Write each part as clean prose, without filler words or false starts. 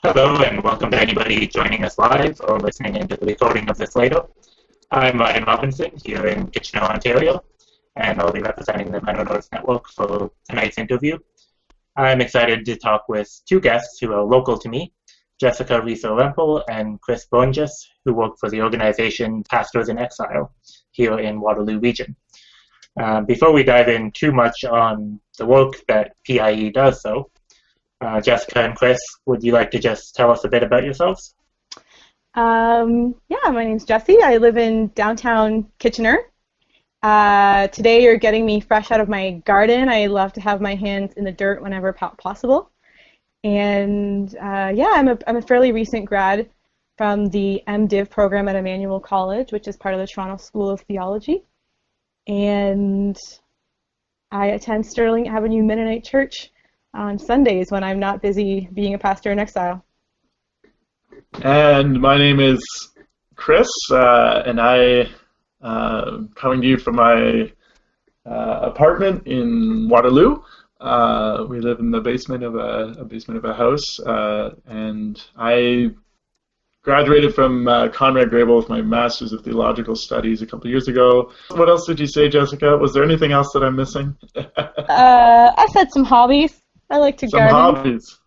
Hello and welcome to anybody joining us live or listening into the recording of this later. I'm Ryan Robinson here in Kitchener, Ontario, and I'll be representing the MennoNerds network for tonight's interview. I'm excited to talk with two guests who are local to me, Jessica Reesor Rempel and Chris Brnjas, who work for the organization Pastors in Exile here in Waterloo Region. Before we dive in too much on the work that PIE does, Jessica and Chris, would you like to just tell us a bit about yourselves? Yeah, my name's Jessie. I live in downtown Kitchener. Today you're getting me fresh out of my garden. I love to have my hands in the dirt whenever possible. And yeah, I'm a fairly recent grad from the MDiv program at Emmanuel College, which is part of the Toronto School of Theology. And I attend Sterling Avenue Mennonite Church on Sundays when I'm not busy being a pastor in exile. And my name is Chris, and I coming to you from my apartment in Waterloo. We live in the basement of a house, and I graduated from Conrad Grable with my Master's of Theological Studies a couple of years ago. What else did you say, Jessica? Was there anything else that I'm missing? I said some hobbies. I like to garden. Some hobbies.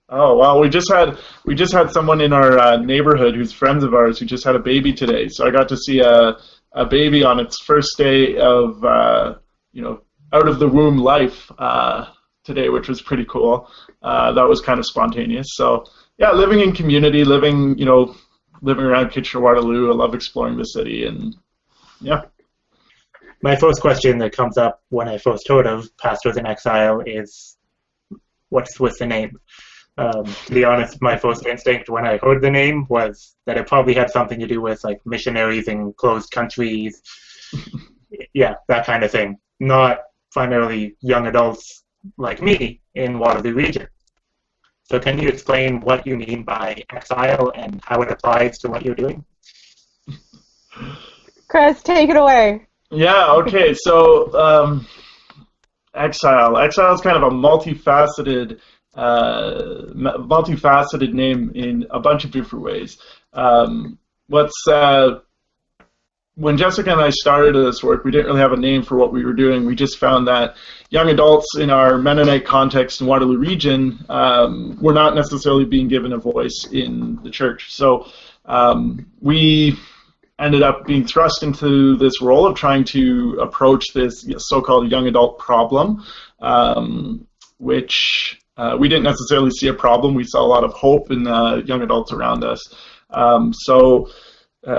Oh well, we just had someone in our neighborhood who's friends of ours who just had a baby today. So I got to see a baby on its first day of out of the womb life today, which was pretty cool. That was kind of spontaneous. So yeah, living in community, living around Kitchener-Waterloo. I love exploring the city, and yeah. My first question that comes up when I first heard of Pastors in Exile is, what's with the name? To be honest, my first instinct when I heard the name was that it probably had something to do with like missionaries in closed countries, yeah, that kind of thing. Not primarily young adults like me in Waterloo Region. So can you explain what you mean by exile and how it applies to what you're doing? Chris, take it away. Yeah, okay, so Exile is kind of a multifaceted name in a bunch of different ways. When Jessica and I started this work, we didn't really have a name for what we were doing. We just found that young adults in our Mennonite context in Waterloo Region were not necessarily being given a voice in the church. So we ended up being thrust into this role of trying to approach this so-called young adult problem, which we didn't necessarily see a problem. We saw a lot of hope in the young adults around us. So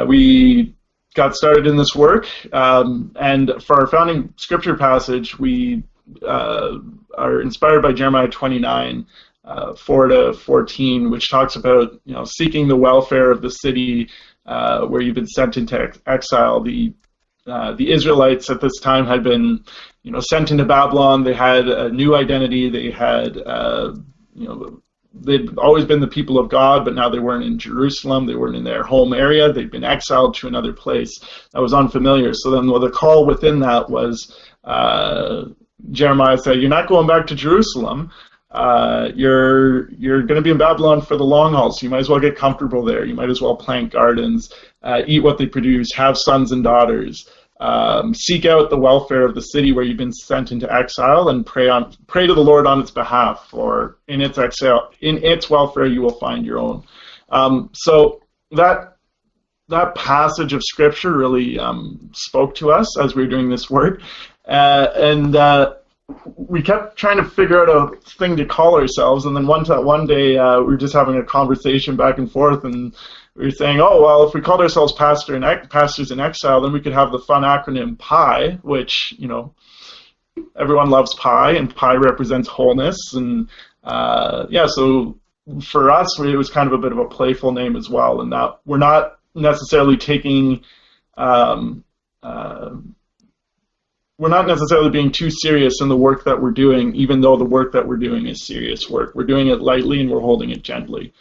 we got started in this work, and for our founding scripture passage, we are inspired by Jeremiah 29, 4-14, which talks about seeking the welfare of the city where you've been sent into exile. The Israelites at this time had been sent into Babylon. They had a new identity. They had they'd always been the people of God, but now they weren't in Jerusalem. They weren't in their home area. They'd been exiled to another place that was unfamiliar. So then the call within that was Jeremiah said, "You're not going back to Jerusalem. You're going to be in Babylon for the long haul, so you might as well get comfortable there. You might as well plant gardens, eat what they produce, have sons and daughters, seek out the welfare of the city where you've been sent into exile, and pray to the Lord on its behalf, for in its exile, in its welfare you will find your own." So that passage of scripture really spoke to us as we were doing this work, and we kept trying to figure out a thing to call ourselves, and then one day we were just having a conversation back and forth, and we were saying, oh, well, if we called ourselves Pastors in Exile, then we could have the fun acronym PIE, which, everyone loves pie, and pie represents wholeness, and yeah, so for us, it was kind of a bit of a playful name as well, and that we're not necessarily taking we're not necessarily being too serious in the work that we're doing, even though the work that we're doing is serious work. We're doing it lightly and we're holding it gently.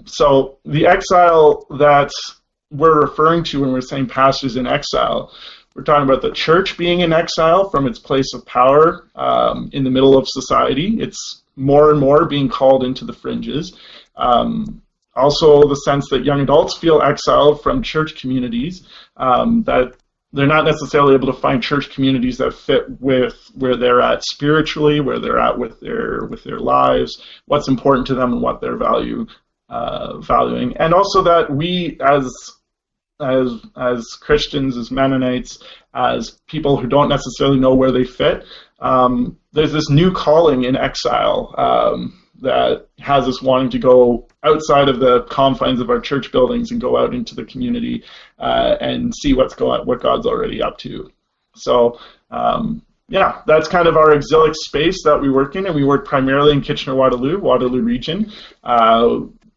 So the exile that we're referring to when we're saying pastors in exile, we're talking about the church being in exile from its place of power in the middle of society. It's more and more being called into the fringes. Also, the sense that young adults feel exiled from church communities, that they're not necessarily able to find church communities that fit with where they're at spiritually, where they're at with their lives, what's important to them, and what they're valuing. And also that we, as Christians, as Mennonites, as people who don't necessarily know where they fit, there's this new calling in exile that has us wanting to go outside of the confines of our church buildings and go out into the community and see what God's already up to. So yeah, that's kind of our exilic space that we work in, and we work primarily in Kitchener-Waterloo, Waterloo Region.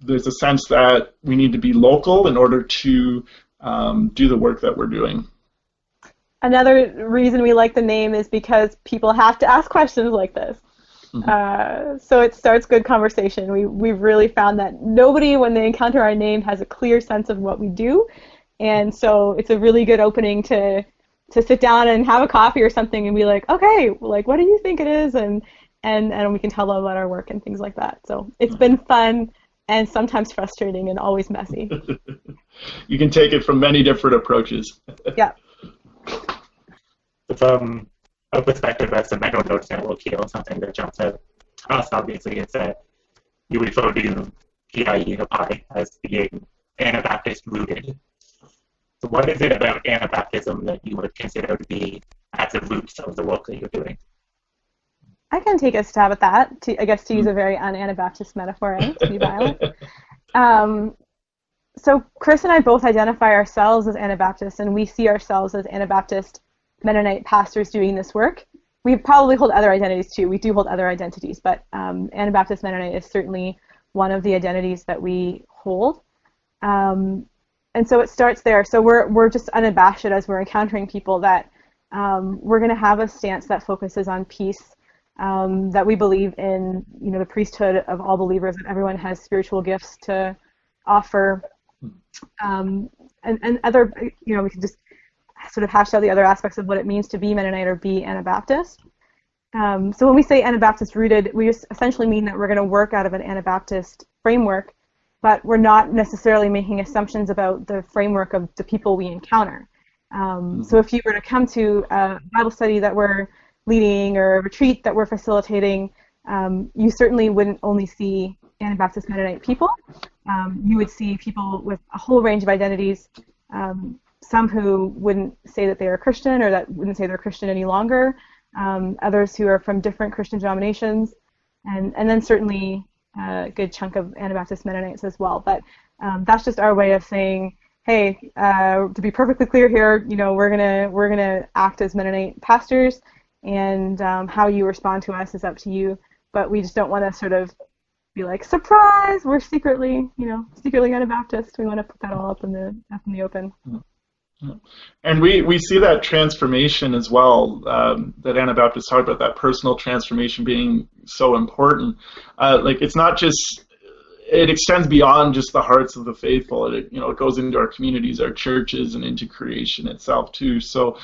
There's a sense that we need to be local in order to do the work that we're doing. Another reason we like the name is because people have to ask questions like this. So it starts good conversation. We've really found that nobody, when they encounter our name, has a clear sense of what we do, and so it's a really good opening to sit down and have a coffee or something and be like, okay, like, what do you think it is, and we can tell them about our work and things like that. So it's been fun and sometimes frustrating and always messy. You can take it from many different approaches. Yeah. From a perspective as a MennoNerds network here, something that jumps out to us, obviously, is that you refer to PIE or PI as being Anabaptist-rooted. So what is it about Anabaptism that you would consider to be at the roots of the work that you're doing? I can take a stab at that, I guess to use a very un-Anabaptist metaphor, to be violent. So Chris and I both identify ourselves as Anabaptists, and we see ourselves as Anabaptist Mennonite pastors doing this work. We probably hold other identities too. We do hold other identities, but Anabaptist Mennonite is certainly one of the identities that we hold. And so it starts there. So we're just unabashed as we're encountering people that we're going to have a stance that focuses on peace, that we believe in, the priesthood of all believers, that everyone has spiritual gifts to offer, and other, we can just sort of hash out the other aspects of what it means to be Mennonite or be Anabaptist. So when we say Anabaptist-rooted, we just essentially mean that we're going to work out of an Anabaptist framework, but we're not necessarily making assumptions about the framework of the people we encounter. So if you were to come to a Bible study that we're leading or a retreat that we're facilitating, you certainly wouldn't only see Anabaptist Mennonite people. You would see people with a whole range of identities, some who wouldn't say that they are Christian or that wouldn't say they're Christian any longer, others who are from different Christian denominations, and then certainly a good chunk of Anabaptist Mennonites as well. But that's just our way of saying, hey, to be perfectly clear here, we're gonna act as Mennonite pastors, and how you respond to us is up to you. But we just don't want to sort of be like, surprise, we're secretly Anabaptist. We want to put that all up in the open. And we see that transformation as well, that Anabaptists talk about, that personal transformation being so important. It's not just, it extends beyond just the hearts of the faithful. It goes into our communities, our churches, and into creation itself too. So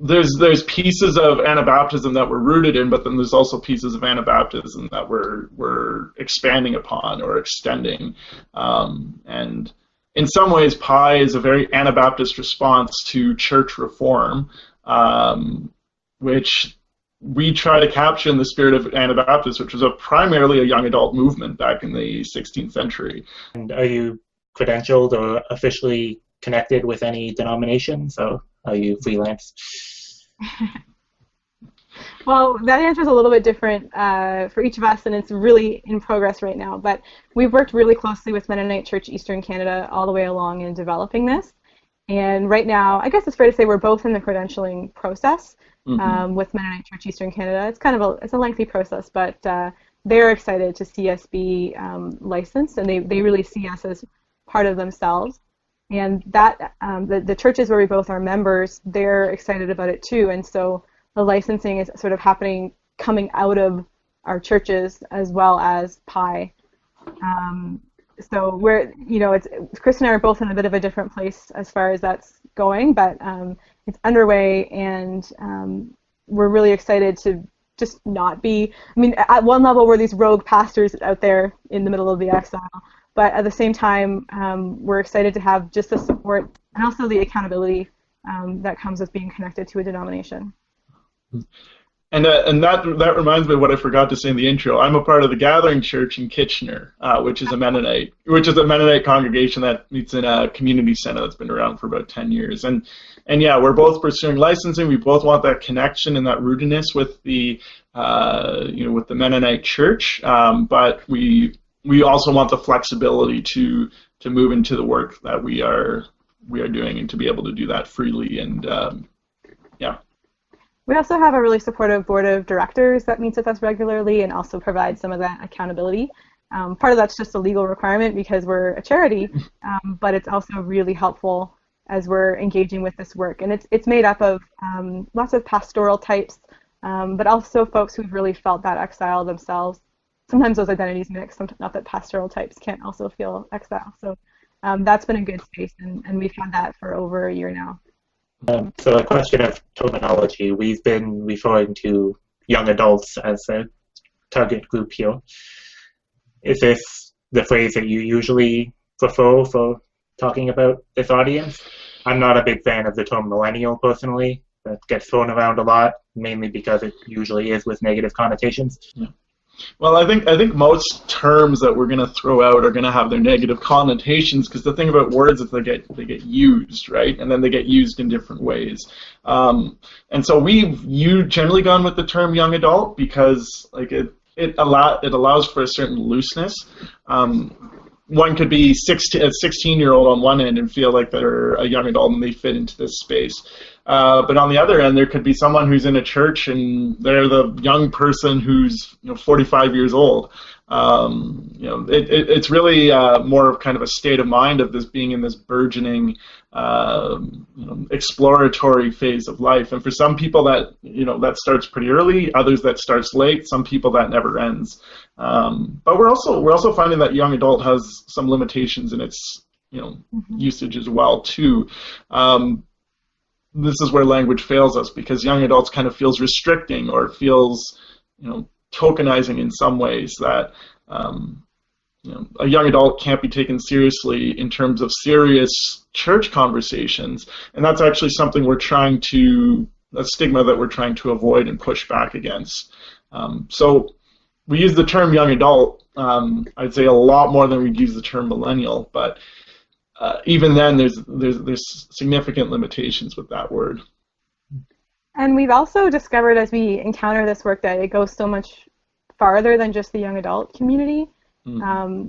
there's pieces of Anabaptism that we're rooted in, but then there's also pieces of Anabaptism that we're expanding upon or extending, and in some ways, PI is a very Anabaptist response to church reform, which we try to capture in the spirit of Anabaptists, which was primarily a young adult movement back in the 16th century. And are you credentialed or officially connected with any denominations, or are you freelance? Well, that answer is a little bit different for each of us, and it's really in progress right now. But we've worked really closely with Mennonite Church Eastern Canada all the way along in developing this. And right now, I guess it's fair to say we're both in the credentialing process with Mennonite Church Eastern Canada. It's kind of a lengthy process, but they're excited to see us be licensed, and they really see us as part of themselves. And that the churches where we both are members, they're excited about it too. And so the licensing is sort of coming out of our churches as well as PI. So we're, Chris and I are both in a bit of a different place as far as that's going, but it's underway, and we're really excited to just not be. I mean, at one level, we're these rogue pastors out there in the middle of the exile, but at the same time, we're excited to have just the support and also the accountability that comes with being connected to a denomination. And that reminds me of what I forgot to say in the intro. I'm a part of the Gathering Church in Kitchener, which is a Mennonite congregation that meets in a community center that's been around for about 10 years. And yeah, we're both pursuing licensing. We both want that connection and that rootedness with the with the Mennonite Church, but we also want the flexibility to move into the work that we are doing and to be able to do that freely. And yeah. We also have a really supportive board of directors that meets with us regularly and also provides some of that accountability. Part of that's just a legal requirement because we're a charity, but it's also really helpful as we're engaging with this work. And it's made up of lots of pastoral types, but also folks who've really felt that exile themselves. Sometimes those identities mix, not that pastoral types can't also feel exile. So that's been a good space, and we've had that for over a year now. So a question of terminology. We've been referring to young adults as a target group here. Is this the phrase that you usually prefer for talking about this audience? I'm not a big fan of the term millennial personally. That gets thrown around a lot, mainly because it usually is with negative connotations. Yeah. Well, I think most terms that we're going to throw out are going to have their negative connotations, because the thing about words is they get used, right? And then they get used in different ways. And so we've generally gone with the term young adult because like it allows for a certain looseness. One could be a 16-year-old on one end and feel like they're a young adult and they fit into this space. But on the other end, there could be someone who's in a church and they're the young person who's 45 years old. It's really more of kind of a state of mind of this being in this burgeoning exploratory phase of life. And for some people that that starts pretty early, others that starts late, some people that never ends. But we're also finding that young adult has some limitations in its usage as well too. This is where language fails us, because young adults kind of feels restricting or feels tokenizing in some ways, that a young adult can't be taken seriously in terms of serious church conversations, and that's actually something a stigma that we're trying to avoid and push back against. So we use the term young adult, I'd say a lot more than we'd use the term millennial, but even then there's significant limitations with that word. And we've also discovered as we encounter this work that it goes so much farther than just the young adult community. Mm-hmm.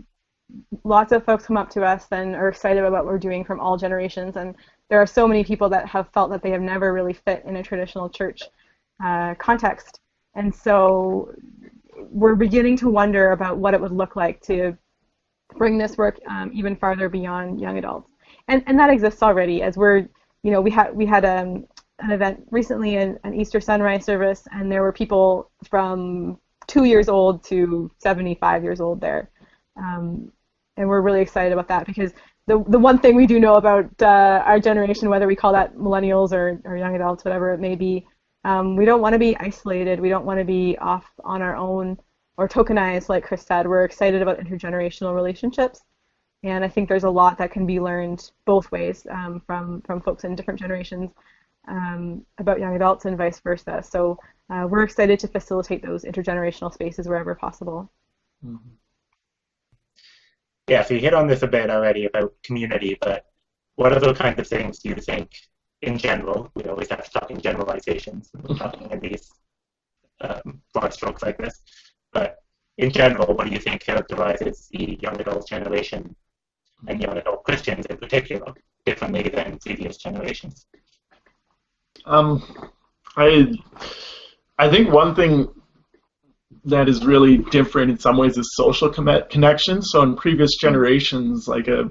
Lots of folks come up to us and are excited about what we're doing from all generations, and there are so many people that have felt that they have never really fit in a traditional church context. And so we're beginning to wonder about what it would look like to bring this work even farther beyond young adults. And that exists already, as we're, we had an event recently, an Easter sunrise service, and there were people from 2 years old to 75 years old there. And we're really excited about that, because the one thing we do know about our generation, whether we call that millennials or young adults, whatever it may be, we don't want to be isolated. We don't want to be off on our own or tokenized, like Chris said. We're excited about intergenerational relationships. And I think there's a lot that can be learned both ways from folks in different generations about young adults and vice versa. So we're excited to facilitate those intergenerational spaces wherever possible. Mm-hmm. Yeah, so you hit on this a bit already about community, but what other kinds of things do you think, in general, we always have to talk in generalizations when we're talking in these broad strokes like this, but in general, what do you think characterizes the young adult generation and young adult Christians in particular differently than previous generations? I think one thing that is really different in some ways is social connection. So in previous generations, like a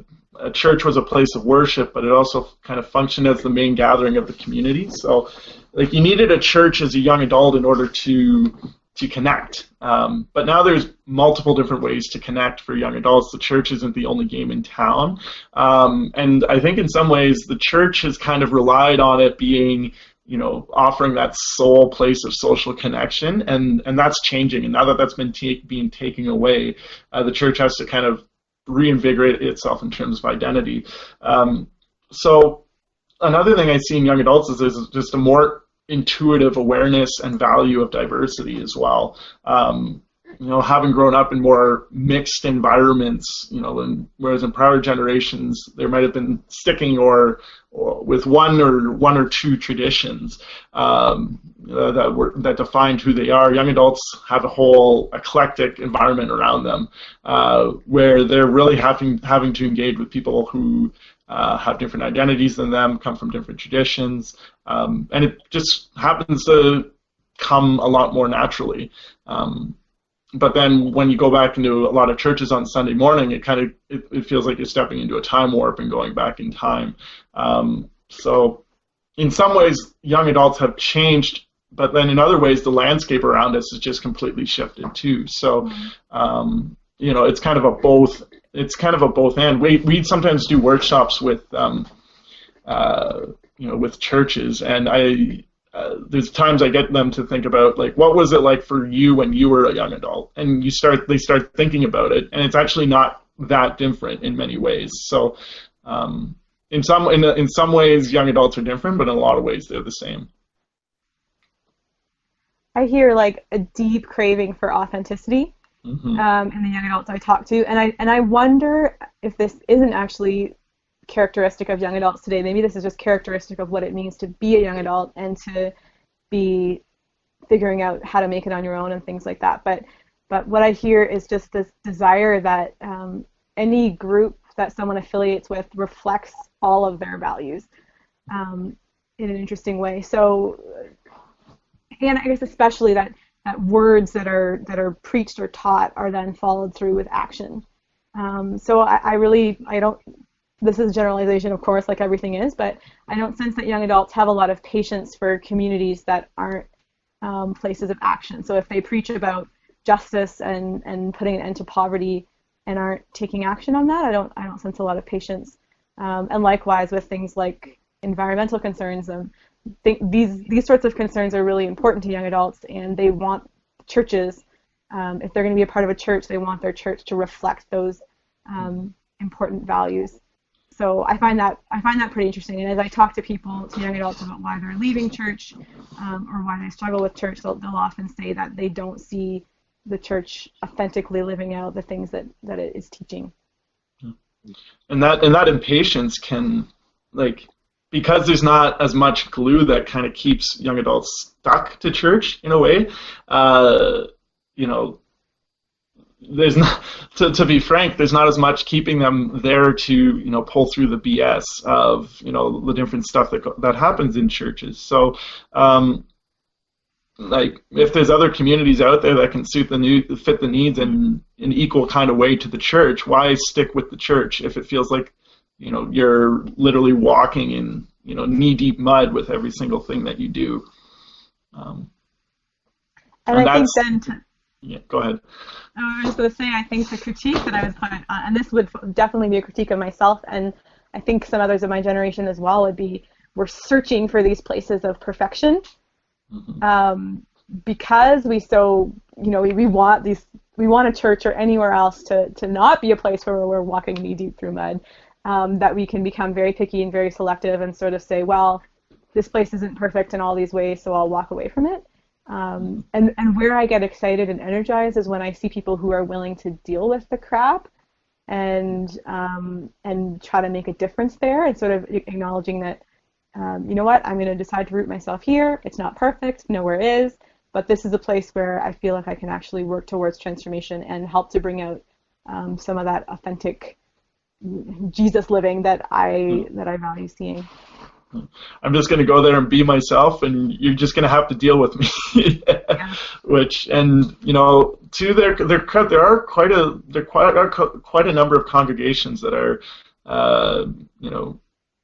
church was a place of worship, but it also kind of functioned as the main gathering of the community. So like you needed a church as a young adult in order to connect. But now there's multiple different ways to connect for young adults. The church isn't the only game in town. And I think in some ways the church has kind of relied on it being offering that sole place of social connection, and that's changing. And now that that's been being taken away, the church has to kind of reinvigorate itself in terms of identity. So another thing I see in young adults is there's just a more intuitive awareness and value of diversity as well. Having grown up in more mixed environments, whereas in prior generations there might have been sticking or with one or two traditions that defined who they are. Young adults have a whole eclectic environment around them, where they're really having to engage with people who have different identities than them, come from different traditions, and it just happens to come a lot more naturally. But then when you go back into a lot of churches on Sunday morning, it feels like you're stepping into a time warp and going back in time. So in some ways, young adults have changed, but then in other ways, the landscape around us has just completely shifted too. So it's kind of a both. It's kind of a both and. We sometimes do workshops with with churches, and there's times I get them to think about, like, what was it like for you when you were a young adult, and they start thinking about it, and it's actually not that different in many ways. So in some ways young adults are different, but in a lot of ways they're the same. I hear like a deep craving for authenticity in the young adults I talk to, and I wonder if this isn't actually characteristic of young adults today. Maybe this is just characteristic of what it means to be a young adult and to be figuring out how to make it on your own and things like that. But what I hear is just this desire that any group that someone affiliates with reflects all of their values in an interesting way. So, and I guess especially that words that are preached or taught are then followed through with action. So I don't. This is a generalization, of course, like everything is, but I don't sense that young adults have a lot of patience for communities that aren't places of action. So if they preach about justice and putting an end to poverty and aren't taking action on that, I don't sense a lot of patience. And likewise with things like environmental concerns. These sorts of concerns are really important to young adults, and they want churches, if they're going to be a part of a church, they want their church to reflect those important values. So I find that pretty interesting. And as I talk to young adults about why they're leaving church or why they struggle with church, they'll often say that they don't see the church authentically living out the things that it is teaching. And that impatience can, like, because there's not as much glue that kind of keeps young adults stuck to church in a way, there's not, to be frank, there's not as much keeping them there to pull through the BS of the different stuff that happens in churches. So like, if there's other communities out there that can fit the needs in an equal kind of way to the church, why stick with the church if it feels like you're literally walking in knee-deep mud with every single thing that you do? And I think then yeah, go ahead. I was just going to say, I think the critique that I would put, and this would definitely be a critique of myself, and I think some others of my generation as well, would be, we're searching for these places of perfection, because we want a church or anywhere else to not be a place where we're walking knee deep through mud, that we can become very picky and very selective and sort of say, well, this place isn't perfect in all these ways, so I'll walk away from it. And where I get excited and energized is when I see people who are willing to deal with the crap and try to make a difference there, and sort of acknowledging that, you know what, I'm going to decide to root myself here. It's not perfect, nowhere is, but this is a place where I feel like I can actually work towards transformation and help to bring out some of that authentic Jesus living that I value seeing. I'm just going to go there and be myself, and you're just going to have to deal with me. Yeah. Which, and there are quite a number of congregations that are,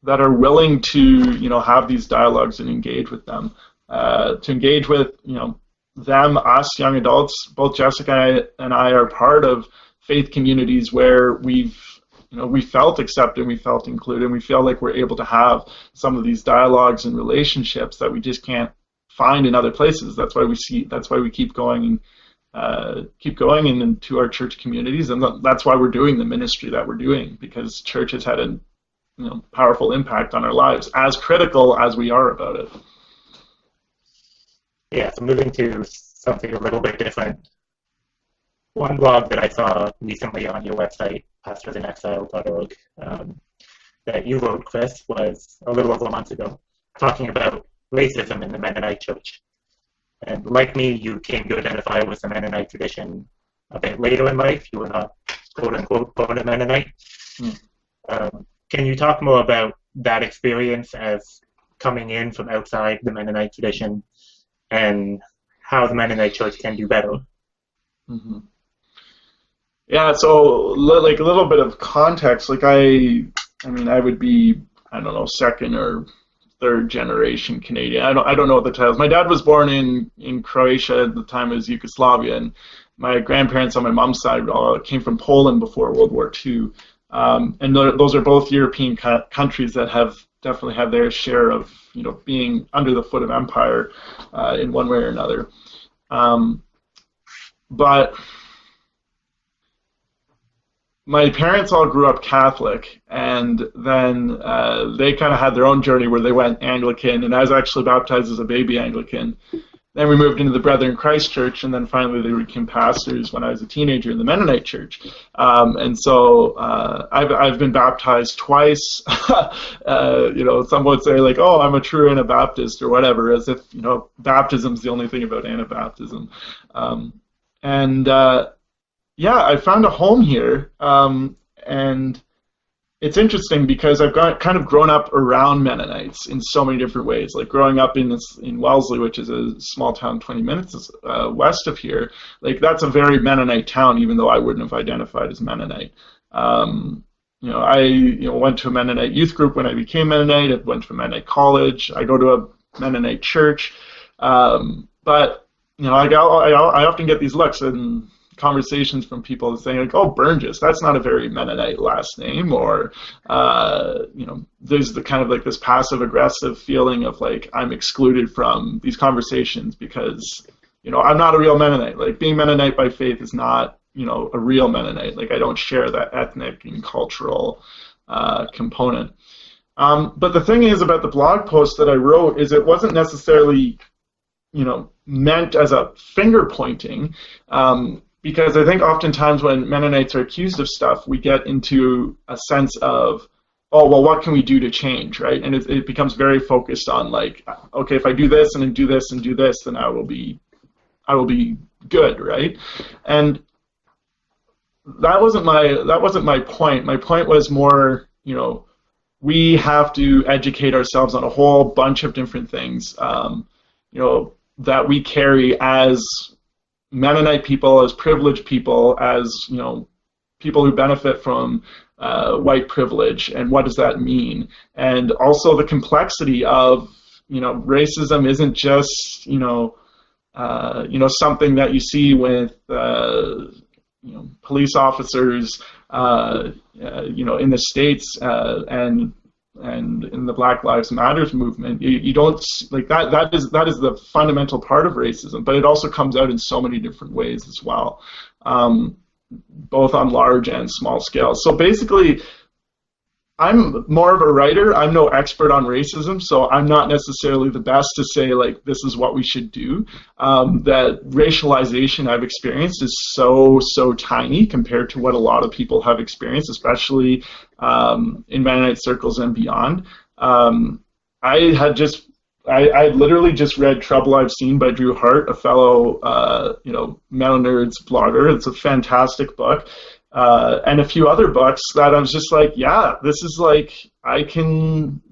that are willing to have these dialogues and engage with them, to engage with them, us, young adults. Both Jessica and I are part of faith communities where we've we felt accepted, we felt included, and we feel like we're able to have some of these dialogues and relationships that we just can't find in other places. That's why we keep going into our church communities, and that's why we're doing the ministry that we're doing, because church has had a powerful impact on our lives, as critical as we are about it. Yeah, so moving to something a little bit different. One blog that I saw recently on your website, pastorsinexile.org, that you wrote, Chris, was a little over a month ago, talking about racism in the Mennonite church. And like me, you came to identify with the Mennonite tradition a bit later in life. You were not, quote-unquote, born a Mennonite. Can you talk more about that experience as coming in from outside the Mennonite tradition and how the Mennonite church can do better? Mm-hmm. Yeah, so like a little bit of context. Like I would be, I don't know, second or third generation Canadian. I don't know what the titles. My dad was born in Croatia at the time it was Yugoslavia, and my grandparents on my mom's side came from Poland before World War II. And those are both European countries that have definitely had their share of being under the foot of empire in one way or another. But my parents all grew up Catholic, and then they kind of had their own journey where they went Anglican, and I was actually baptized as a baby Anglican. Then we moved into the Brethren in Christ Church, and then finally they became pastors when I was a teenager in the Mennonite Church. And so I've been baptized twice. Some would say like, "Oh, I'm a true Anabaptist" or whatever, as if baptism's the only thing about Anabaptism. Yeah, I found a home here, and it's interesting because I've kind of grown up around Mennonites in so many different ways. Like growing up in Wellesley, which is a small town 20 minutes west of here, like that's a very Mennonite town, even though I wouldn't have identified as Mennonite. I went to a Mennonite youth group when I became Mennonite. I went to a Mennonite college. I go to a Mennonite church, but I often get these looks and conversations from people saying like, "Oh, Brnjas, that's not a very Mennonite last name," or there's the kind of like this passive aggressive feeling of like I'm excluded from these conversations because I'm not a real Mennonite. Like being Mennonite by faith is not a real Mennonite. Like I don't share that ethnic and cultural component. But the thing is about the blog post that I wrote is it wasn't necessarily meant as a finger pointing. Because I think oftentimes when Mennonites are accused of stuff, we get into a sense of, oh, well, what can we do to change, right? And it becomes very focused on like, okay, if I do this and then do this and do this, then I will be good, right? And that wasn't my point. My point was more, we have to educate ourselves on a whole bunch of different things, that we carry as Mennonite people, as privileged people, as people who benefit from white privilege, and what does that mean? And also the complexity of racism isn't just something that you see with police officers in the States and in the Black Lives Matters movement. You don't like that. That is the fundamental part of racism, but it also comes out in so many different ways as well, both on large and small scale. So basically, I'm more of a writer. I'm no expert on racism, so I'm not necessarily the best to say like this is what we should do. That racialization I've experienced is so tiny compared to what a lot of people have experienced, especially in Mennonite circles and beyond. I literally just read Trouble I've Seen by Drew Hart, a fellow MennoNerds blogger. It's a fantastic book. And a few other books that I was just like, yeah, this is like I can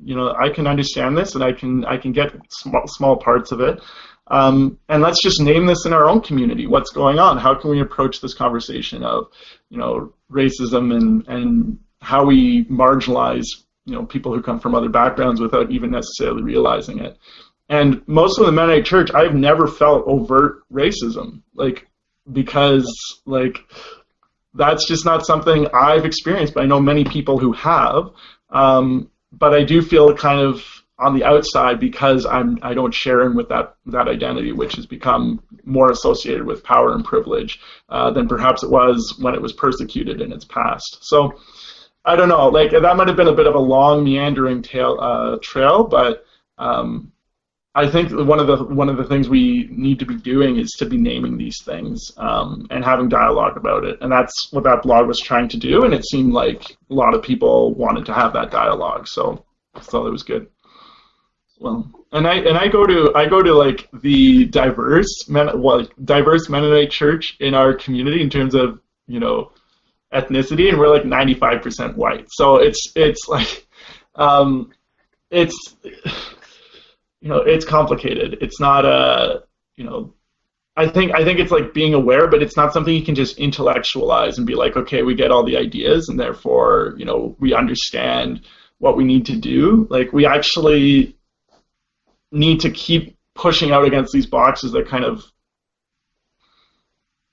understand this, and I can get small parts of it. And let's just name this in our own community. What's going on? How can we approach this conversation of racism and how we marginalize people who come from other backgrounds without even necessarily realizing it? And most of the Mennonite Church, I've never felt overt racism, because that's just not something I've experienced, but I know many people who have. But I do feel kind of on the outside because I don't share in with that identity, which has become more associated with power and privilege than perhaps it was when it was persecuted in its past. So I don't know, like that might have been a bit of a long meandering trail, but I think one of the things we need to be doing is to be naming these things and having dialogue about it, and that's what that blog was trying to do. And it seemed like a lot of people wanted to have that dialogue, so I thought it was good. Well, and I go to like the diverse Mennonite church in our community in terms of ethnicity, and we're like 95% white. So it's like it's. It's complicated. It's not I think it's like being aware, but it's not something you can just intellectualize and be like, okay, we get all the ideas and therefore, we understand what we need to do. Like we actually need to keep pushing out against these boxes that kind of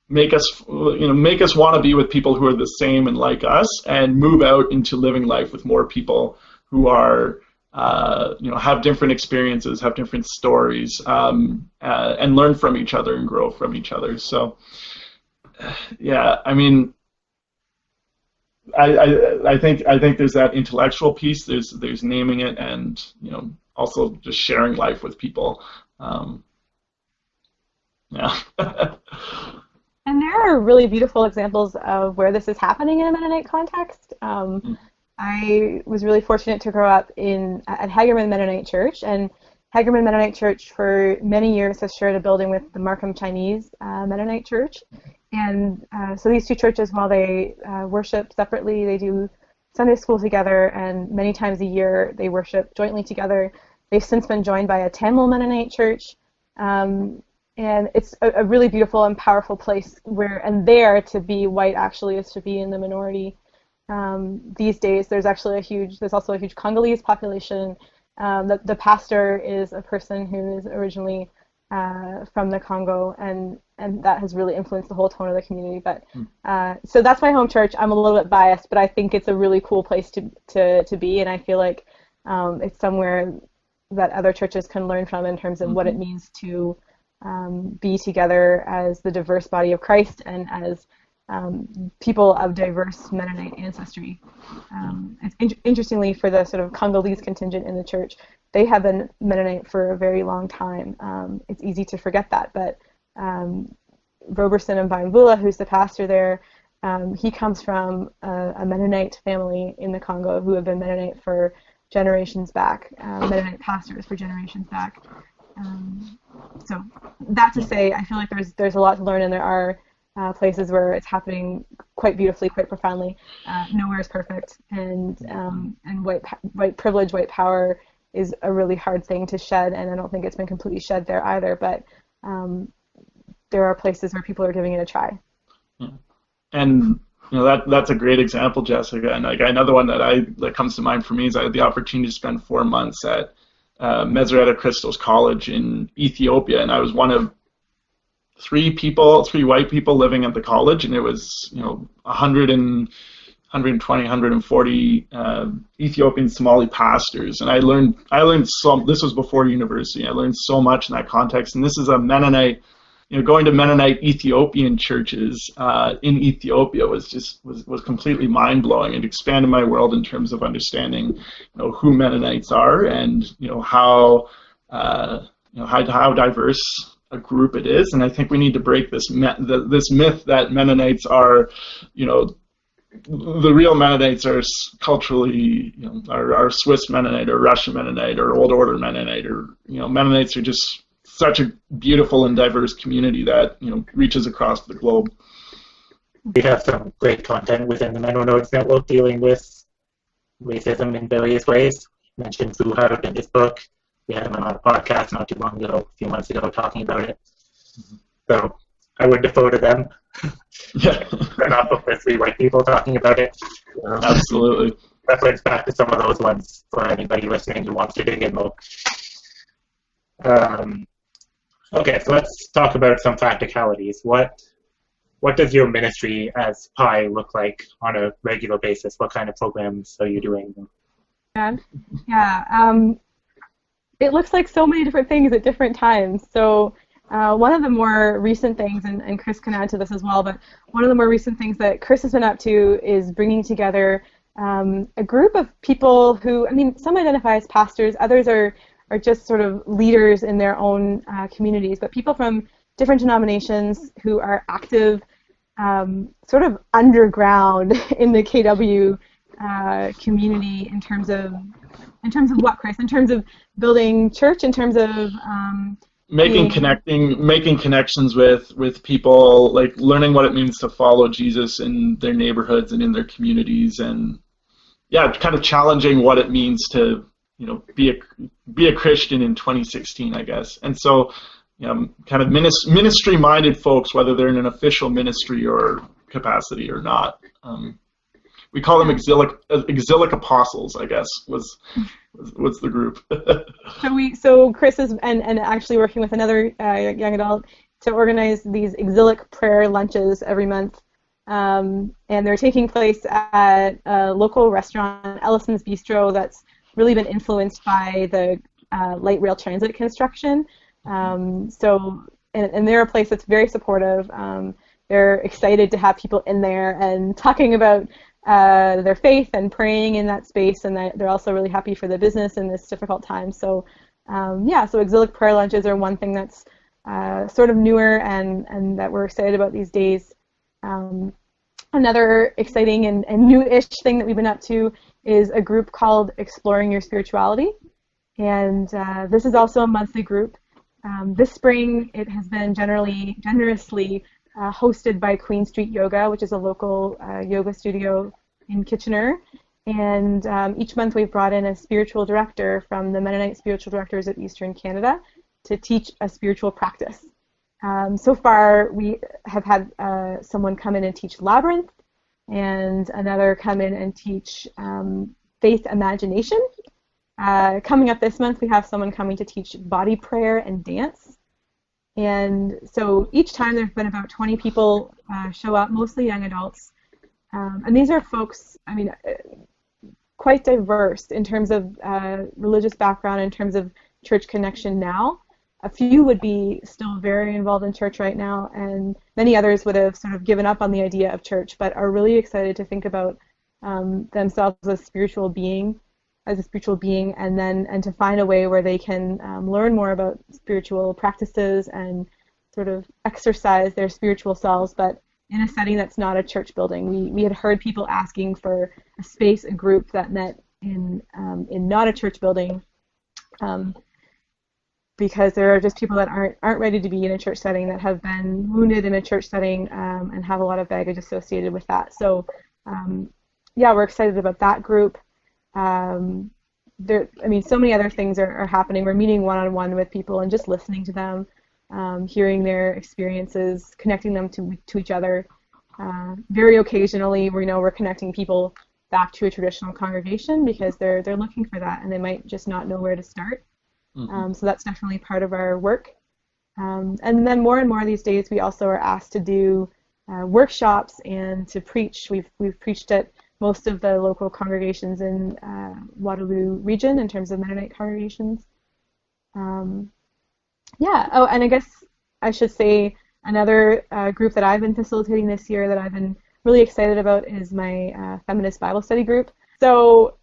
make us want to be with people who are the same and like us, and move out into living life with more people who are have different experiences, have different stories, and learn from each other and grow from each other. So, yeah, I mean, I think there's that intellectual piece. There's naming it, and also just sharing life with people. Yeah. And there are really beautiful examples of where this is happening in a Mennonite context. I was really fortunate to grow up at Hagerman Mennonite Church, and Hagerman Mennonite Church for many years has shared a building with the Markham Chinese Mennonite Church. And so these two churches, while they worship separately, they do Sunday school together, and many times a year they worship jointly together. They've since been joined by a Tamil Mennonite church. And it's a really beautiful and powerful place there to be white actually is to be in the minority. These days, there's also a huge Congolese population. The pastor is a person who is originally from the Congo, and that has really influenced the whole tone of the community. But so that's my home church. I'm a little bit biased, but I think it's a really cool place to be, and I feel like it's somewhere that other churches can learn from in terms of what it means to be together as the diverse body of Christ and as people of diverse Mennonite ancestry. Interestingly, for the sort of Congolese contingent in the church, they have been Mennonite for a very long time. It's easy to forget that, but Roberson and Baimbula, who's the pastor there, he comes from a Mennonite family in the Congo who have been Mennonite for generations back, Mennonite pastors for generations back. So that to say, I feel like there's a lot to learn, and there are places where it's happening quite beautifully, quite profoundly. Nowhere is perfect, and white privilege, white power is a really hard thing to shed, and I don't think it's been completely shed there either. But there are places where people are giving it a try. Yeah. And that's a great example, Jessica. And like another one that comes to mind for me is I had the opportunity to spend 4 months at Meseret Christos College in Ethiopia, and I was one of three white people living at the college, and it was 120, 140 Ethiopian Somali pastors, and I learned so. This was before university. I learned so much in that context, and this is a Mennonite. Going to Mennonite Ethiopian churches in Ethiopia was completely mind blowing. It expanded my world in terms of understanding who Mennonites are, and how diverse a group it is. And I think we need to break this myth that Mennonites are, the real Mennonites are culturally, are Swiss Mennonite or Russian Mennonite or Old Order Mennonite, or Mennonites are just such a beautiful and diverse community that reaches across the globe. We have some great content within the MennoNerds network dealing with racism in various ways. I mentioned Zuhard in his book. We had him on our podcast not too long ago, a few months ago, talking about it. So I would defer to them. Yeah. They're not book with three white people talking about it. Absolutely. Reference back to some of those ones for anybody listening who wants to dig in more. Okay, so let's talk about some practicalities. What what does your ministry as Pi look like on a regular basis? What kind of programs are you doing? Yeah. It looks like so many different things at different times. So one of the more recent things, and Chris can add to this as well, but one of the more recent things that Chris has been up to is bringing together a group of people who, I mean, some identify as pastors, others are just sort of leaders in their own communities, but people from different denominations who are active sort of underground in the KW community in terms of what, Chris? In terms of building church, in terms of making connections with people, like learning what it means to follow Jesus in their neighborhoods and in their communities, and yeah, kind of challenging what it means to, you know, be a Christian in 2016, I guess. And so, kind of ministry-minded folks, whether they're in an official ministry or capacity or not. We call them exilic apostles, I guess, was the group. So Chris is and actually working with another young adult to organize these exilic prayer lunches every month, and they're taking place at a local restaurant, Ellison's Bistro, that's really been influenced by the light rail transit construction. So they're a place that's very supportive. They're excited to have people in there and talking about their faith and praying in that space, and they're also really happy for the business in this difficult time. So so exilic prayer lunches are one thing that's sort of newer and that we're excited about these days. Another exciting and new-ish thing that we've been up to is a group called Exploring Your Spirituality, and this is also a monthly group. This spring it has been generously hosted by Queen Street Yoga, which is a local yoga studio in Kitchener. And each month we've brought in a spiritual director from the Mennonite spiritual directors of Eastern Canada to teach a spiritual practice. So far we have had someone come in and teach Labyrinth, and another come in and teach Faith Imagination. Coming up this month we have someone coming to teach Body Prayer and Dance. And so each time there's been about 20 people show up, mostly young adults. And these are folks, I mean, quite diverse in terms of religious background, in terms of church connection now. A few would be still very involved in church right now, and many others would have sort of given up on the idea of church, but are really excited to think about themselves as a spiritual being, and to find a way where they can learn more about spiritual practices and sort of exercise their spiritual selves, but in a setting that's not a church building. We had heard people asking for a space, a group that met in not a church building, because there are just people that aren't ready to be in a church setting, that have been wounded in a church setting, and have a lot of baggage associated with that. So we're excited about that group. So many other things are happening. We're meeting one-on-one with people and just listening to them, hearing their experiences, connecting them to each other. Very occasionally, we're connecting people back to a traditional congregation because they're looking for that, and they might just not know where to start. Mm-hmm. So that's definitely part of our work. And then more and more these days, we also are asked to do workshops and to preach. We've preached at most of the local congregations in Waterloo Region in terms of Mennonite congregations. And I guess I should say another group that I've been facilitating this year that I've been really excited about is my feminist Bible study group. So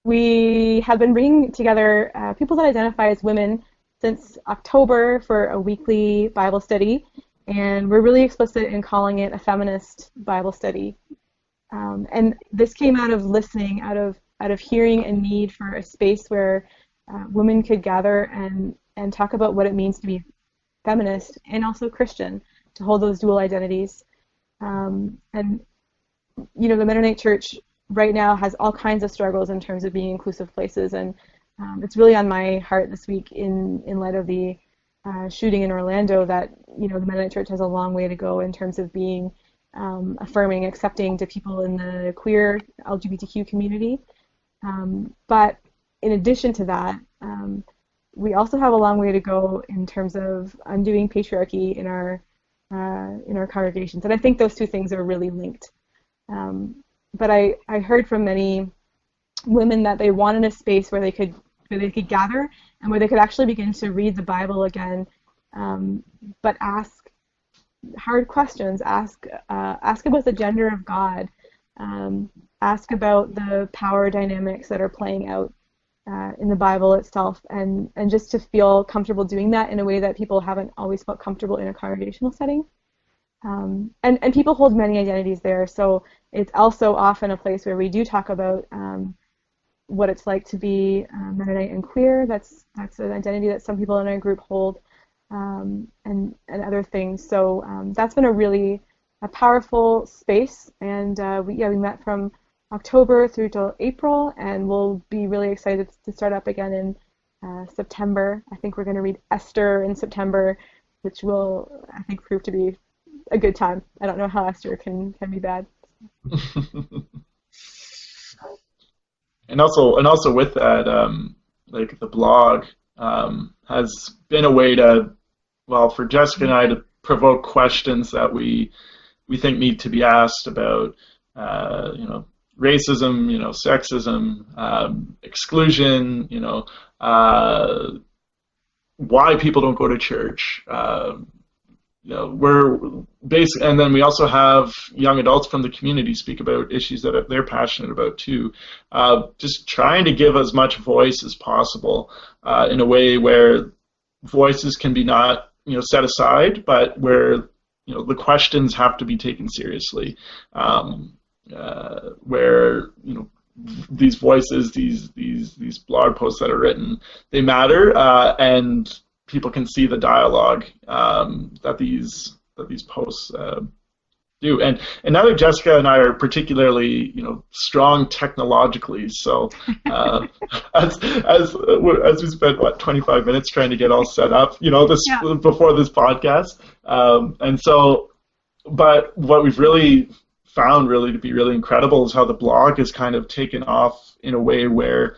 we have been bringing together people that identify as women since October for a weekly Bible study, and we're really explicit in calling it a feminist Bible study. And this came out of listening, out of hearing a need for a space where women could gather and talk about what it means to be feminist and also Christian, to hold those dual identities. And the Mennonite Church right now has all kinds of struggles in terms of being inclusive places, and it's really on my heart this week in light of the shooting in Orlando that the Mennonite Church has a long way to go in terms of being affirming, accepting to people in the queer LGBTQ community. But in addition to that, we also have a long way to go in terms of undoing patriarchy in our in our congregations. And I think those two things are really linked. But I heard from many women that they wanted a space where they could gather and where they could actually begin to read the Bible again, but ask hard questions, ask about the gender of God, ask about the power dynamics that are playing out in the Bible itself, and just to feel comfortable doing that in a way that people haven't always felt comfortable in a congregational setting. And people hold many identities there, so it's also often a place where we do talk about what it's like to be Mennonite and queer. That's an identity that some people in our group hold, and other things. So that's been a powerful space, and we met from October through till April, and we'll be really excited to start up again in September. I think we're going to read Esther in September, which will, I think, prove to be a good time. I don't know how Esther can be bad. And also with that, like the blog has been a way to, well, for Jessica and I to provoke questions that we think need to be asked about, racism, sexism, exclusion, why people don't go to church. We're basic, and then we also have young adults from the community speak about issues that they're passionate about too. Just trying to give as much voice as possible in a way where voices can be not set aside, but where the questions have to be taken seriously. Where these voices, these blog posts that are written, they matter, and people can see the dialogue that these posts do. And now that Jessica and I are particularly strong technologically, so as we spent 25 minutes trying to get all set up before this podcast, and so, but what we've really found to be really incredible is how the blog has kind of taken off in a way where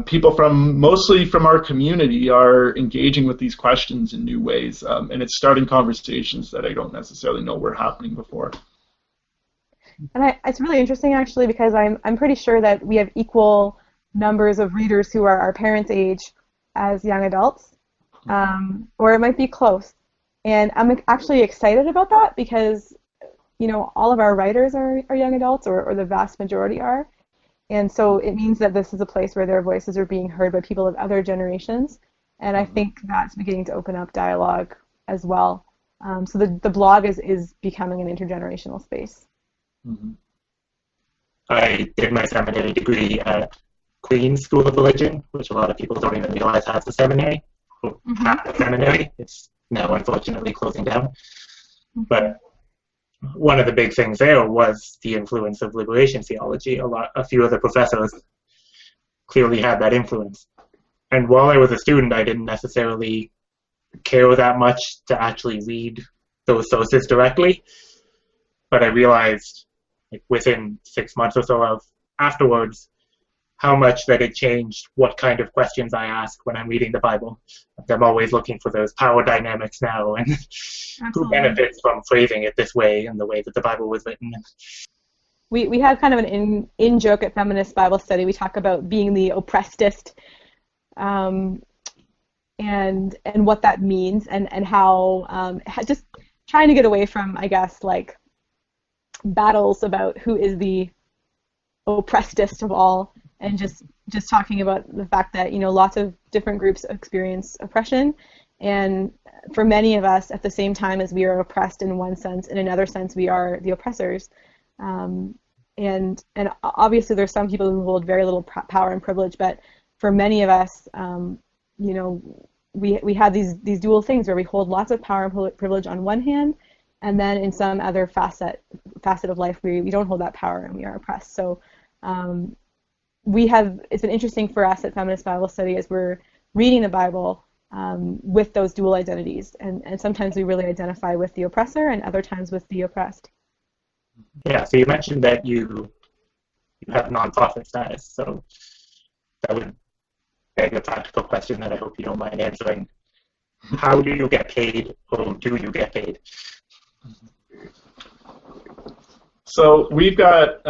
people mostly from our community are engaging with these questions in new ways, and it's starting conversations that I don't necessarily know were happening before. And it's really interesting, actually, because I'm pretty sure that we have equal numbers of readers who are our parents' age as young adults, or it might be close. And I'm actually excited about that because all of our writers are young adults, or the vast majority are. And so it means that this is a place where their voices are being heard by people of other generations. And I think that's beginning to open up dialogue as well. So the blog is becoming an intergenerational space. Mm-hmm. I did my seminary degree at Queen's School of Religion, which a lot of people don't even realize has a seminary. Half the seminary. It's now unfortunately closing down. But one of the big things there was the influence of liberation theology. A few of the professors clearly had that influence. And while I was a student, I didn't necessarily care that much to actually read those sources directly. But I realized, within 6 months or so afterwards, how much that it changed what kind of questions I ask when I'm reading the Bible. I'm always looking for those power dynamics now, and who benefits from phrasing it this way and the way that the Bible was written. We have kind of an in-joke at Feminist Bible Study. We talk about being the oppressedist, and what that means, and how just trying to get away from, I guess, like battles about who is the oppressedist of all, and just talking about the fact that lots of different groups experience oppression, and for many of us, at the same time as we are oppressed in one sense, in another sense we are the oppressors, and obviously there's some people who hold very little power and privilege, but for many of us, we have these dual things where we hold lots of power and privilege on one hand, and then in some other facet of life we don't hold that power and we are oppressed. So it's been interesting for us at Feminist Bible Study as we're reading the Bible with those dual identities, and sometimes we really identify with the oppressor and other times with the oppressed. Yeah, so you mentioned that you have nonprofit status, so that would beg a practical question that I hope you don't mind answering. How do you get paid, or do you get paid? So we've got,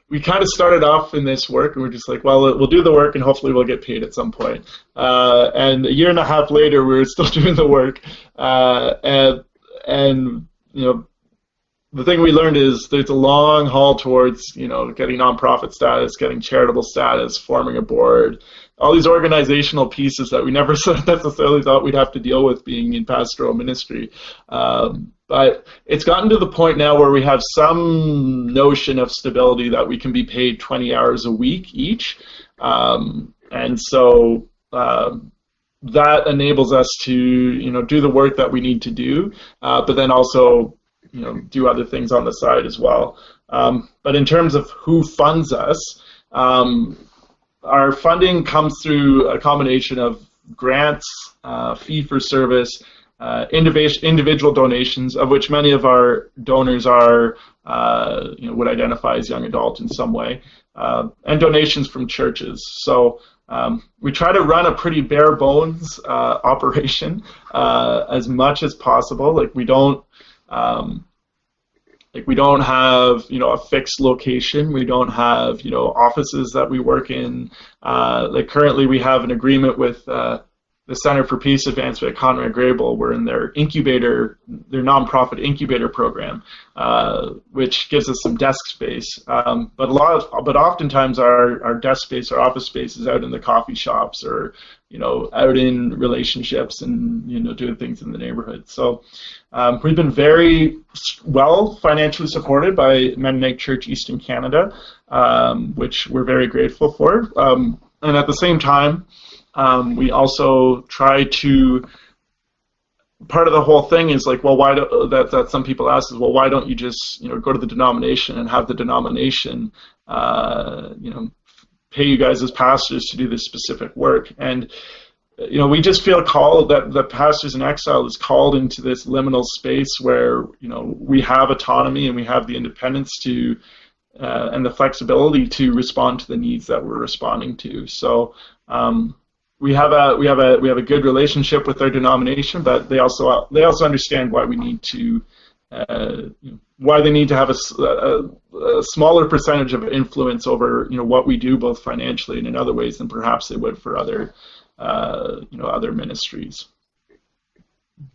we kind of started off in this work, and we're just like, well, we'll do the work, and hopefully we'll get paid at some point. And a year and a half later, we were still doing the work, and the thing we learned is there's a long haul towards, getting nonprofit status, getting charitable status, forming a board, all these organizational pieces that we never necessarily thought we'd have to deal with being in pastoral ministry. But it's gotten to the point now where we have some notion of stability that we can be paid 20 hours a week each. And so that enables us to, do the work that we need to do, but then also do other things on the side as well. But in terms of who funds us, our funding comes through a combination of grants, fee-for-service, individual donations, of which many of our donors are, would identify as young adult in some way, and donations from churches. So we try to run a pretty bare bones operation as much as possible. We don't have, a fixed location. We don't have, offices that we work in. Currently we have an agreement with the Center for Peace Advancement at Conrad Grebel. We're in their incubator, their nonprofit incubator program, which gives us some desk space. But oftentimes our desk space, our office space is out in the coffee shops or, out in relationships and, doing things in the neighborhood. So we've been very well financially supported by Mennonite Church Eastern Canada, which we're very grateful for. And at the same time, we also try to, part of the whole thing is why do, that some people ask is, well, why don't you just, go to the denomination and have the denomination, pay you guys as pastors to do this specific work? And, we just feel called, that the Pastors in Exile is called into this liminal space where, we have autonomy and we have the independence to, and the flexibility to respond to the needs that we're responding to. So, we have a good relationship with their denomination, but they also understand why we need to why they need to have a smaller percentage of influence over what we do, both financially and in other ways than perhaps they would for other other ministries.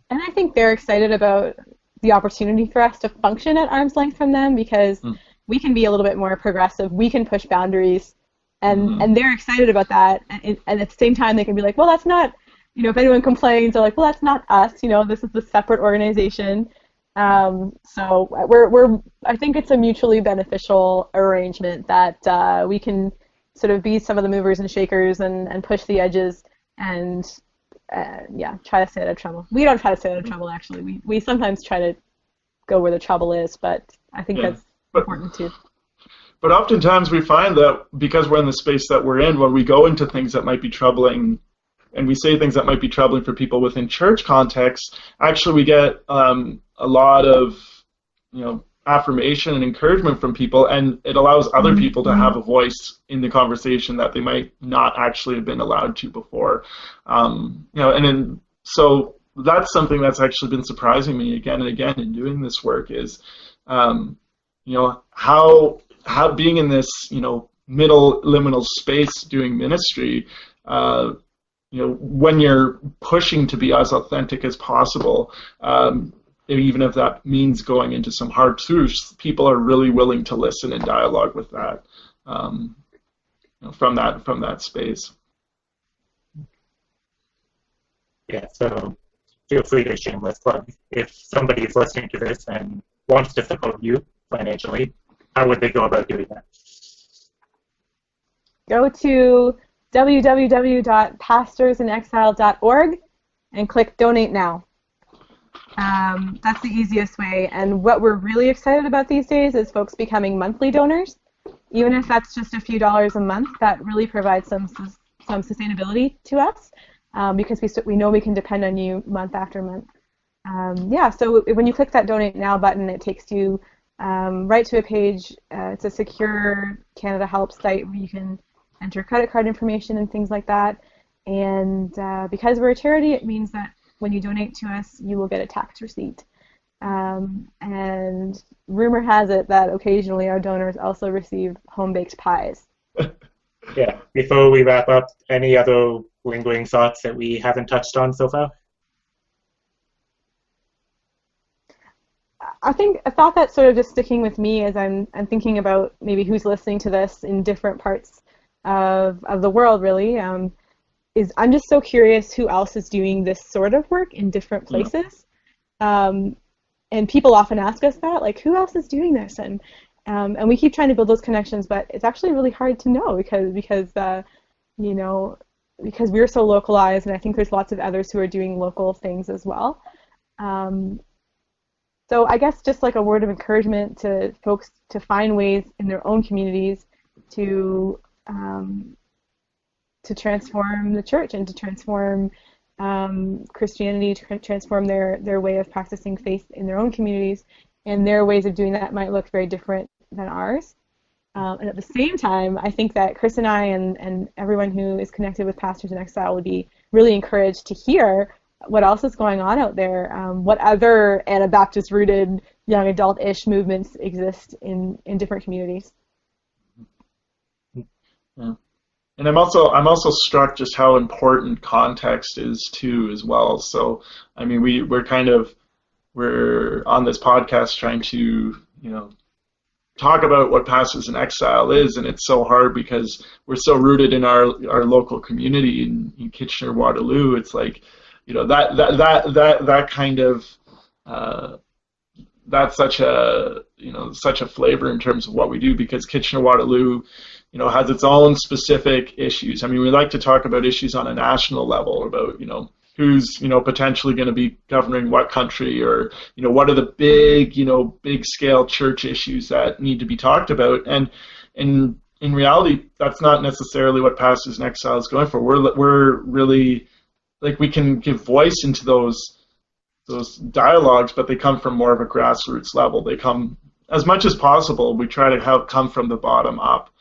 And I think they're excited about the opportunity for us to function at arm's length from them, because we can be a little bit more progressive. We can push boundaries. And they're excited about that, and at the same time they can be like, well, that's not, if anyone complains, they're like, well, that's not us, this is a separate organization. So I think it's a mutually beneficial arrangement that we can sort of be some of the movers and shakers and push the edges and try to stay out of trouble. We don't try to stay out of trouble, actually. We sometimes try to go where the trouble is, but I think that's important too. But oftentimes we find that because we're in the space that we're in, when we go into things that might be troubling, and we say things that might be troubling for people within church context, actually we get a lot of affirmation and encouragement from people, and it allows other people to have a voice in the conversation that they might not actually have been allowed to before. So that's something that's actually been surprising me again and again in doing this work is, how being in this, middle liminal space doing ministry, when you're pushing to be as authentic as possible, even if that means going into some hard truths, people are really willing to listen and dialogue with that, from that space. Yeah, so feel free to shameless plug. If somebody is listening to this and wants to support you financially, how would they go about doing that? Go to www.pastorsinexile.org and click Donate Now. That's the easiest way. And what we're really excited about these days is folks becoming monthly donors. Even if that's just a few dollars a month, that really provides some sustainability to us, because we know we can depend on you month after month. So when you click that Donate Now button, it takes you right to a page. It's a secure Canada Help site where you can enter credit card information and things like that. And because we're a charity, it means that when you donate to us, you will get a tax receipt. And rumor has it that occasionally our donors also receive home-baked pies. Yeah. Before we wrap up, any other lingering thoughts that we haven't touched on so far? I think a thought that's sort of just sticking with me as I'm thinking about maybe who's listening to this in different parts of the world, really, is I'm just so curious who else is doing this sort of work in different places. And people often ask us that, like, who else is doing this? And we keep trying to build those connections, but it's actually really hard to know because we're so localized, and I think there's lots of others who are doing local things as well. So I guess just like a word of encouragement to folks to find ways in their own communities to transform the church and to transform Christianity, to transform their way of practicing faith in their own communities, and their ways of doing that might look very different than ours. And at the same time, I think that Chris and I and everyone who is connected with Pastors in Exile would be really encouraged to hear what else is going on out there, what other Anabaptist-rooted young adult-ish movements exist in different communities. Yeah. And I'm also struck just how important context is too as well. So I mean we're on this podcast trying to talk about what Pastors in Exile is, and it's so hard because we're so rooted in our local community in Kitchener-Waterloo. It's like that kind of that's such a flavor in terms of what we do, because Kitchener-Waterloo has its own specific issues. I mean, we like to talk about issues on a national level about who's potentially going to be governing what country, or what are the big scale church issues that need to be talked about. And in reality, that's not necessarily what Pastors in Exile is going for. We're really, like, we can give voice into those dialogues, but they come from more of a grassroots level. They come, as much as possible, we try to come from the bottom up,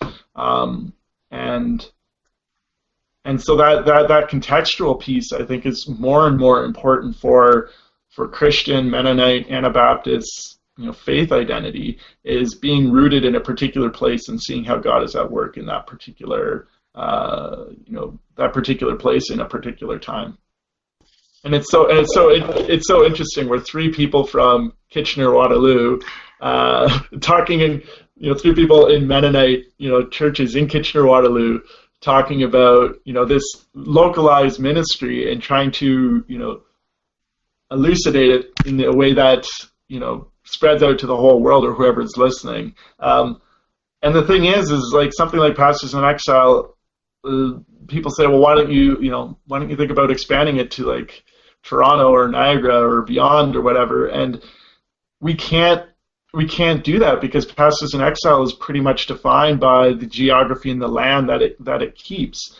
and so that contextual piece, I think, is more and more important for Christian, Mennonite, Anabaptist, faith identity, is being rooted in a particular place and seeing how God is at work in that particular place in a particular time. And it's so interesting. We're three people from Kitchener-Waterloo talking in three people in Mennonite churches in Kitchener-Waterloo talking about this localized ministry and trying to elucidate it in a way that spreads out to the whole world or whoever's listening. And the thing is like something like Pastors in Exile. People say, well, why don't you think about expanding it to like Toronto or Niagara or beyond or whatever? And we can't do that because Pastors in Exile is pretty much defined by the geography and the land that it keeps.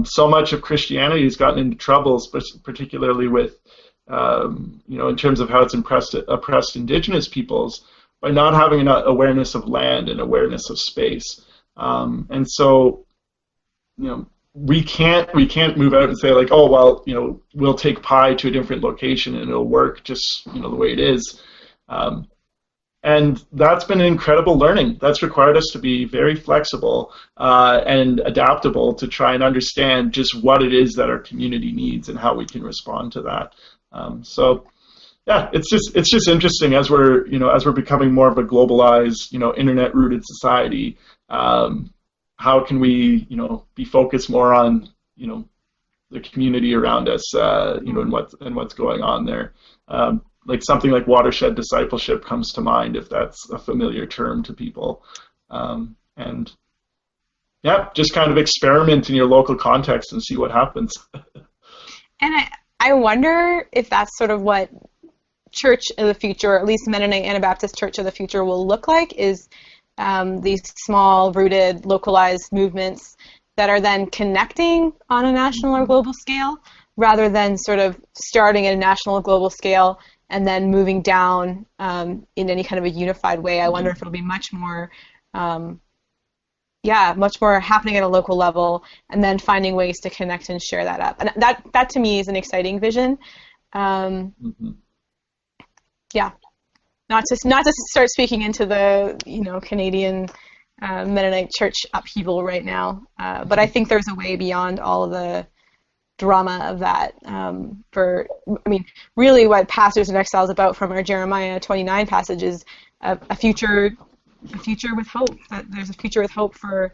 So much of Christianity has gotten into trouble, particularly with in terms of how it's oppressed Indigenous peoples, by not having an awareness of land and awareness of space. And so we can't move out and say like, oh well, we'll take Pi to a different location and it'll work just the way it is. And that's been an incredible learning. That's required us to be very flexible and adaptable to try and understand just what it is that our community needs and how we can respond to that. So yeah, it's just interesting as we're becoming more of a globalized internet-rooted society. How can we be focused more on the community around us and what's going on there. Like something like watershed discipleship comes to mind, if that's a familiar term to people. And yeah, just kind of experiment in your local context and see what happens. And I wonder if that's sort of what church of the future, or at least Mennonite Anabaptist church of the future, will look like, is these small, rooted, localized movements that are then connecting on a national or global scale, rather than sort of starting at a national or global scale and then moving down in any kind of a unified way. I wonder if it'll be much more happening at a local level, and then finding ways to connect and share that up. And that to me is an exciting vision. Yeah, not to start speaking into the Canadian Mennonite church upheaval right now, but I think there's a way beyond all of the drama of that. Really, what Pastors in Exile is about from our Jeremiah 29 passage is a future with hope. That there's a future with hope for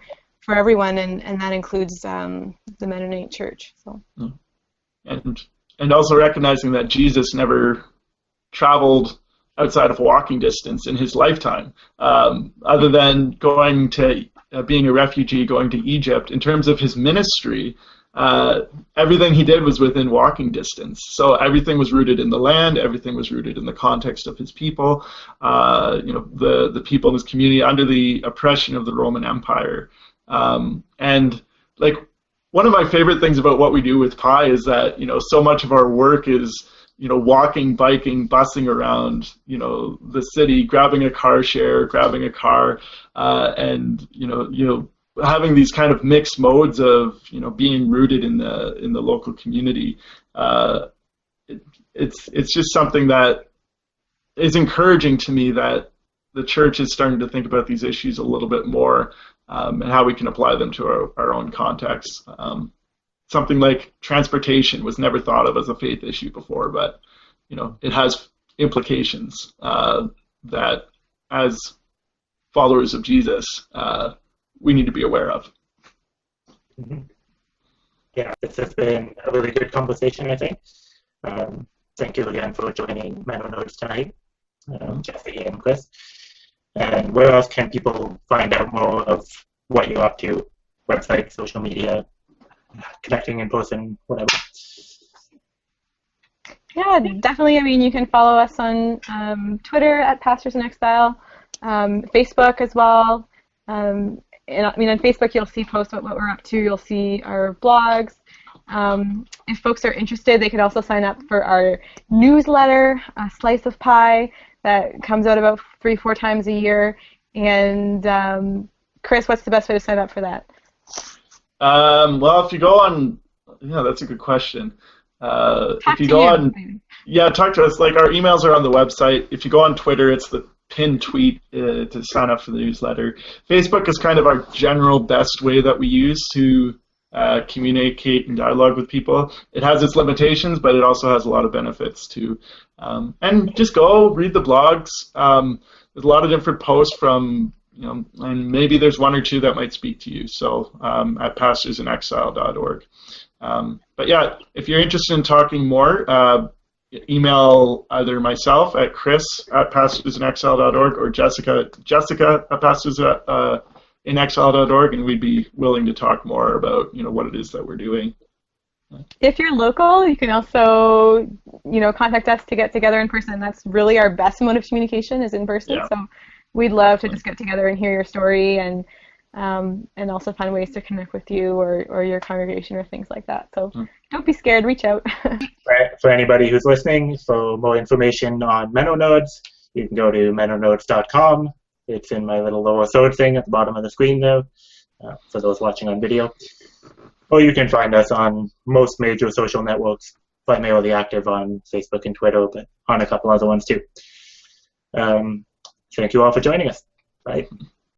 everyone, and that includes the Mennonite church. So. And also recognizing that Jesus never traveled outside of walking distance in his lifetime, other than going to being a refugee, going to Egypt. In terms of his ministry, everything he did was within walking distance. So everything was rooted in the land. Everything was rooted in the context of his people. The people in his community under the oppression of the Roman Empire. And like one of my favorite things about what we do with Pi is that so much of our work is walking, biking, busing around the city, grabbing a car share, grabbing a car, and having these kind of mixed modes of being rooted in the local community. It's just something that is encouraging to me, that the church is starting to think about these issues a little bit more, and how we can apply them to our own context. Something like transportation was never thought of as a faith issue before, but it has implications that as followers of Jesus we need to be aware of. Mm-hmm. Yeah, this has been a really good conversation, I think. Thank you again for joining MennoNerds tonight, Jesse and Chris. And where else can people find out more of what you're up to? Website, social media, connecting in person, whatever. Yeah, definitely. You can follow us on Twitter at Pastors in Exile, Facebook as well. On Facebook you'll see posts about what we're up to. You'll see our blogs. If folks are interested, they could also sign up for our newsletter, A Slice of Pie, that comes out about 3-4 times a year. And Chris, what's the best way to sign up for that? Well, if you go on, that's a good question. If you go on, talk to us. Like, our emails are on the website. If you go on Twitter, it's the pinned tweet to sign up for the newsletter. Facebook is kind of our general best way that we use to communicate and dialogue with people. It has its limitations, but it also has a lot of benefits too. And just go read the blogs. There's a lot of different posts from, and maybe there's one or two that might speak to you. So at pastorsinexile.org. But yeah, if you're interested in talking more, email either myself at chris@pastorsinexile.org or Jessica at pastorsinexile.org, and we'd be willing to talk more about what it is that we're doing. If you're local, you can also contact us to get together in person. That's really our best mode of communication, is in person. Yeah. So we'd love to just get together and hear your story, and also find ways to connect with you or your congregation or things like that. So don't be scared, reach out. For anybody who's listening, for more information on MennoNerds, you can go to MennoNerds.com. It's in my little lower third thing at the bottom of the screen there, for those watching on video. Or you can find us on most major social networks, primarily active on Facebook and Twitter, but on a couple other ones too. Thank you all for joining us. Bye.